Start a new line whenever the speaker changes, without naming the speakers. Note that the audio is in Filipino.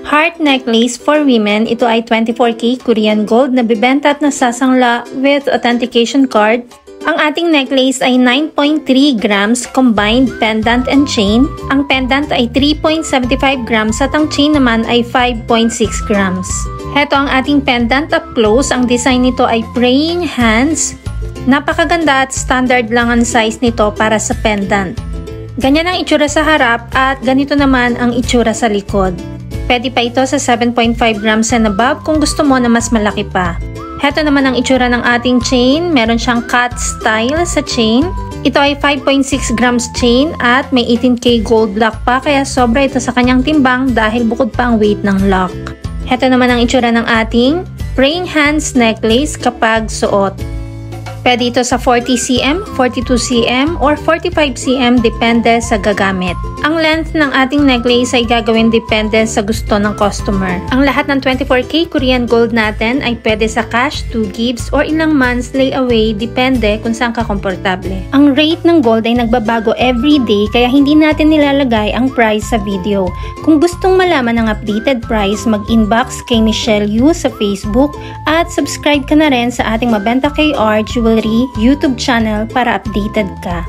Heart necklace for women. Ito ay 24K Korean gold na bibenta at nasasangla with authentication card. Ang ating necklace ay 9.3 grams combined pendant and chain. Ang pendant ay 3.75 grams at ang chain naman ay 5.6 grams. Heto ang ating pendant up close. Ang design nito ay praying hands. Napakaganda at standard lang ang size nito para sa pendant. Ganyan ang itsura sa harap at ganito naman ang itsura sa likod. Pwede pa ito sa 7.5 grams and above kung gusto mo na mas malaki pa. Heto naman ang itsura ng ating chain. Meron siyang cut style sa chain. Ito ay 5.6 grams chain at may 18K gold lock pa kaya sobra ito sa kanyang timbang dahil bukod pa ang weight ng lock. Heto naman ang itsura ng ating praying hands necklace kapag suot. Pwede ito sa 40cm, 42cm, or 45cm depende sa gagamit. Ang length ng ating necklace ay gagawin depende sa gusto ng customer. Ang lahat ng 24K Korean gold natin ay pwede sa cash, 2 gifts, or ilang months layaway depende kung saan ka komportable. Ang rate ng gold ay nagbabago every day kaya hindi natin nilalagay ang price sa video. Kung gustong malaman ang updated price, mag-inbox kay Michelle Yu sa Facebook at subscribe ka na rin sa ating Mabenta KR Jewelry YouTube channel para updated ka.